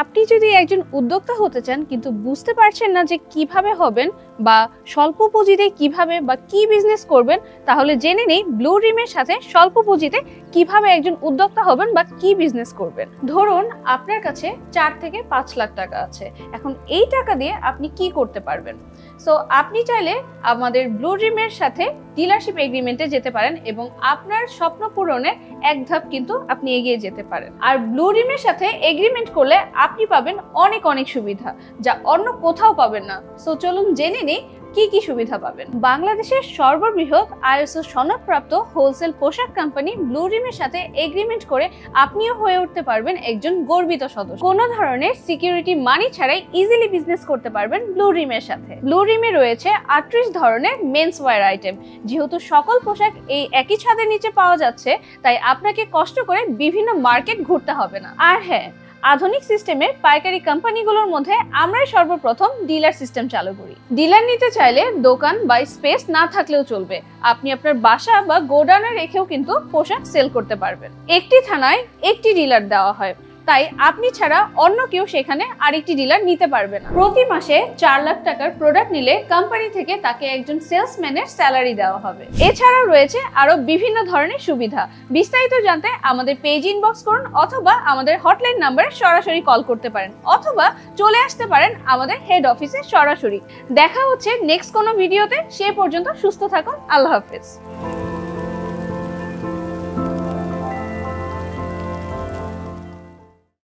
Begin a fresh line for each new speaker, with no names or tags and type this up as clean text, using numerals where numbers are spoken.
আপনি যদি একজন উদ্যোক্তা হতে চান কিন্তু বুঝতে পারছেন না যে কিভাবে হবেন বা স্বল্প পুঁজিতে কিভাবে বা কি বিজনেস করবেন, তাহলে জেনে নেই ব্লু ড্রিমের সাথে স্বল্প পুঁজিতে কিভাবে একজন উদ্যোক্তা হবেন বা কি বিজনেস করবেন। ধরুন আপনার কাছে 4 থেকে 5 লাখ টাকা আছে। এখন এই টাকা দিয়ে আপনি কি করতে পারবেন? সো আপনি চাইলে আমাদের ব্লু ড্রিমের সাথে ডিলারশিপ এগ্রিমেন্টে যেতে পারেন এবং আপনার স্বপ্ন পূরণের এক ধাপ কিন্তু আপনি এগিয়ে যেতে পারেন। আর ব্লু ড্রিমের সাথে এগ্রিমেন্ট করলে আপনি পাবেন অনেক অনেক সুবিধা যা অন্য কোথাও পাবেন না। সো চলুন জেনে নিই কি কি সুবিধা পাবেন। বাংলাদেশের সর্ববৃহৎ আইএসও সনদপ্রাপ্ত হোলসেল পোশাক কোম্পানি ব্লু ড্রিমের সাথে এগ্রিমেন্ট করে আপনিও হয়ে উঠতে পারবেন একজন গর্বিত সদস্য। কোনো ধরনের সিকিউরিটি মানি ছাড়াই ইজিলি বিজনেস করতে পারবেন ব্লু ড্রিমের সাথে। ব্লু ড্রিমে রয়েছে 38 ধরনের মেন্স ওয়্যার আইটেম। যেহেতু সকল পোশাক এই একই ছাদের নিচে পাওয়া যাচ্ছে, তাই আপনাকে কষ্ট করে বিভিন্ন মার্কেট ঘুরতে হবে না। আর হ্যাঁ, আধুনিক সিস্টেমের পাইকারি কোম্পানিগুলোর মধ্যে আমরাই সর্বপ্রথম ডিলার সিস্টেম চালু করি। ডিলার নিতে চাইলে দোকান বা স্পেস না থাকলেও চলবে, আপনি আপনার বাসা বা গোডাউনে রেখেও কিন্তু পোশাক সেল করতে পারবেন। একটি থানায় একটি ডিলার দেওয়া হয়, তাই আপনি ছাড়া অন্য কেউ সেখানে আরেকটি ডিলার নিতে পারবে না। প্রতি মাসে 4 লাখ টাকার প্রোডাক্ট নিলে কোম্পানি থেকে তাকে একজন সেলসম্যানের স্যালারি দেওয়া হবে। এছাড়াও রয়েছে আরো বিভিন্ন ধরনের সুবিধা। বিস্তারিত জানতে আমাদের পেজ ইনবক্স করুন অথবা আমাদের হটলাইন নাম্বারে সরাসরি কল করতে পারেন অথবা চলে আসতে পারেন আমাদের হেড অফিসে সরাসরি। দেখা হচ্ছে নেক্সট কোনো ভিডিওতে। সে পর্যন্ত সুস্থ থাকুন। আল্লাহ হাফেজ।